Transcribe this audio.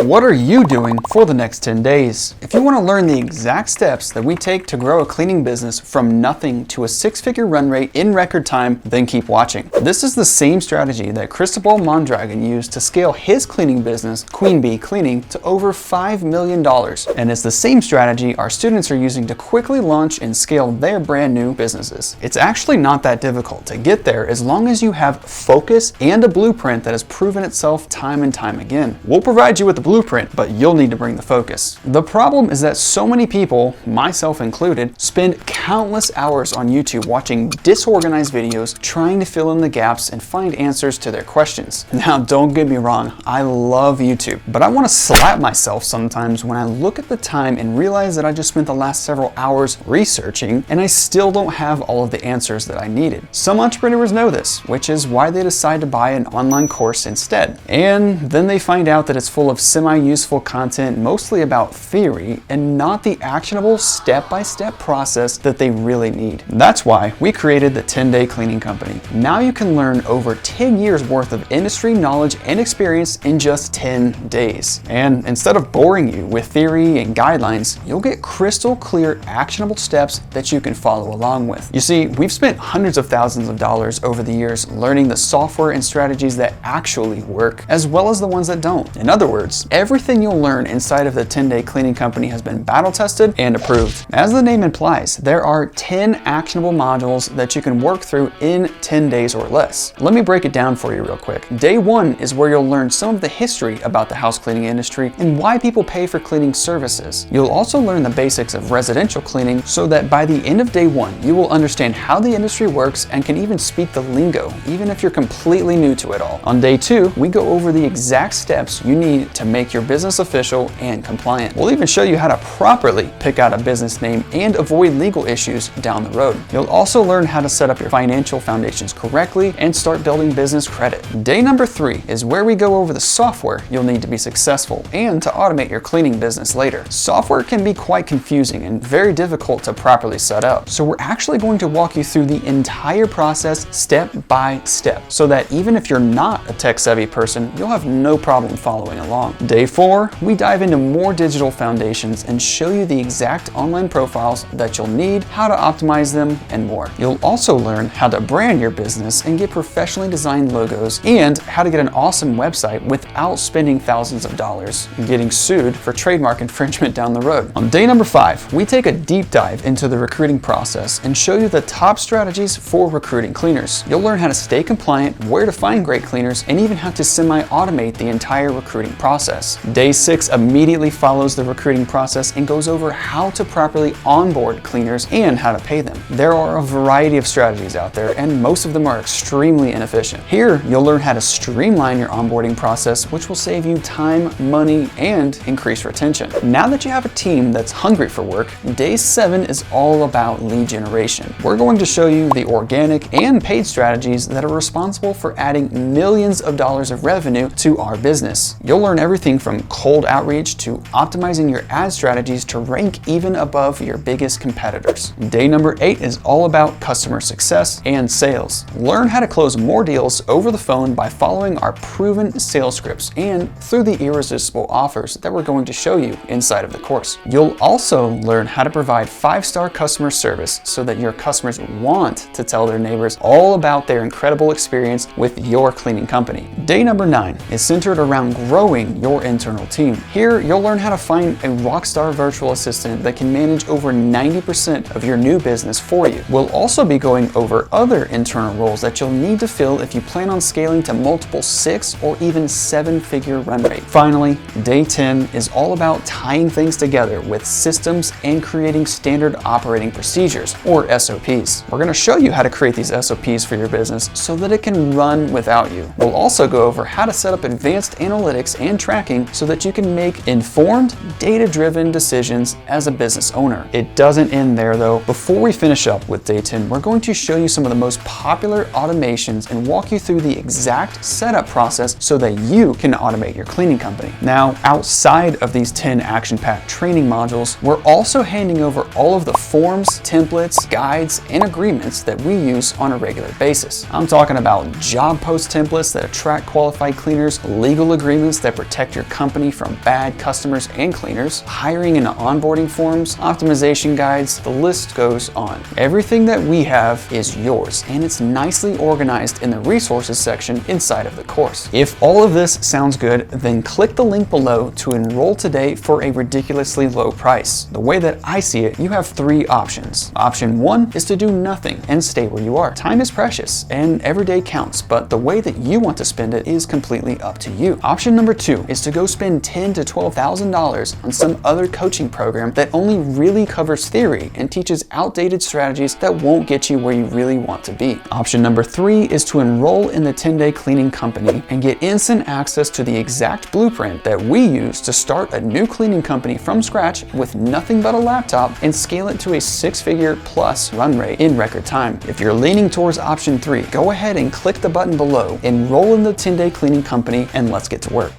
What are you doing for the next 10 days? If you want to learn the exact steps that we take to grow a cleaning business from nothing to a six-figure run rate in record time, then keep watching. This is the same strategy that Cristobal Mondragon used to scale his cleaning business, Queen Bee Cleaning, to over $5 million. And it's the same strategy our students are using to quickly launch and scale their brand new businesses. It's actually not that difficult to get there as long as you have focus and a blueprint that has proven itself time and time again. We'll provide you with the blueprint, but you'll need to bring the focus. The problem is that so many people, myself included, spend countless hours on YouTube watching disorganized videos trying to fill in the gaps and find answers to their questions. Now, don't get me wrong, I love YouTube, but I want to slap myself sometimes when I look at the time and realize that I just spent the last several hours researching and I still don't have all of the answers that I needed. Some entrepreneurs know this, which is why they decide to buy an online course instead. And then they find out that it's full of semi-useful content, mostly about theory and not the actionable step-by-step process that they really need. That's why we created the 10-Day Cleaning Company. Now you can learn over 10 years worth of industry knowledge and experience in just 10 days. And instead of boring you with theory and guidelines, you'll get crystal clear, actionable steps that you can follow along with. You see, we've spent hundreds of thousands of dollars over the years learning the software and strategies that actually work, as well as the ones that don't. In other words, everything you'll learn inside of the 10-Day Cleaning Company has been battle tested and approved. As the name implies, there are 10 actionable modules that you can work through in 10 days or less. Let me break it down for you real quick. Day 1 is where you'll learn some of the history about the house cleaning industry and why people pay for cleaning services. You'll also learn the basics of residential cleaning so that by the end of day 1, you will understand how the industry works and can even speak the lingo, even if you're completely new to it all. On day 2, we go over the exact steps you need to make your business official and compliant. We'll even show you how to properly pick out a business name and avoid legal issues down the road. You'll also learn how to set up your financial foundations correctly and start building business credit. Day number 3 is where we go over the software you'll need to be successful and to automate your cleaning business later. Software can be quite confusing and very difficult to properly set up. So we're actually going to walk you through the entire process step by step so that even if you're not a tech-savvy person, you'll have no problem following along. Day 4, we dive into more digital foundations and show you the exact online profiles that you'll need, how to optimize them, and more. You'll also learn how to brand your business and get professionally designed logos and how to get an awesome website without spending thousands of dollars and getting sued for trademark infringement down the road. On day number 5, we take a deep dive into the recruiting process and show you the top strategies for recruiting cleaners. You'll learn how to stay compliant, where to find great cleaners, and even how to semi-automate the entire recruiting process. Day 6 immediately follows the recruiting process and goes over how to properly onboard cleaners and how to pay them. There are a variety of strategies out there, and most of them are extremely inefficient. Here, you'll learn how to streamline your onboarding process, which will save you time, money, and increase retention. Now that you have a team that's hungry for work, day 7 is all about lead generation. We're going to show you the organic and paid strategies that are responsible for adding millions of dollars of revenue to our business. You'll learn everything from cold outreach to optimizing your ad strategies to rank even above your biggest competitors. Day number 8 is all about customer success and sales. Learn how to close more deals over the phone by following our proven sales scripts and through the irresistible offers that we're going to show you inside of the course. You'll also learn how to provide 5-star customer service so that your customers want to tell their neighbors all about their incredible experience with your cleaning company. Day number 9 is centered around growing your internal team. Here, you'll learn how to find a rockstar virtual assistant that can manage over 90% of your new business for you. We'll also be going over other internal roles that you'll need to fill if you plan on scaling to multiple 6 or even 7-figure run rate. Finally, day 10 is all about tying things together with systems and creating standard operating procedures, or SOPs. We're going to show you how to create these SOPs for your business so that it can run without you. We'll also go over how to set up advanced analytics and tracking so that you can make informed, data-driven decisions as a business owner. It doesn't end there though. Before we finish up with day 10, we're going to show you some of the most popular automations and walk you through the exact setup process so that you can automate your cleaning company. Now, outside of these 10 action-packed training modules, we're also handing over all of the forms, templates, guides, and agreements that we use on a regular basis. I'm talking about job post templates that attract qualified cleaners, legal agreements that protect protect your company from bad customers and cleaners, hiring and onboarding forms, optimization guides, the list goes on. Everything that we have is yours, and it's nicely organized in the resources section inside of the course. If all of this sounds good, then click the link below to enroll today for a ridiculously low price. The way that I see it, you have three options. Option one is to do nothing and stay where you are. Time is precious and every day counts, but the way that you want to spend it is completely up to you. Option number two is to go spend $10,000 to $12,000 on some other coaching program that only really covers theory and teaches outdated strategies that won't get you where you really want to be. Option number three is to enroll in the 10-day cleaning company and get instant access to the exact blueprint that we use to start a new cleaning company from scratch with nothing but a laptop and scale it to a six-figure plus run rate in record time. If you're leaning towards option three, go ahead and click the button below, enroll in the 10-day cleaning company, and let's get to work.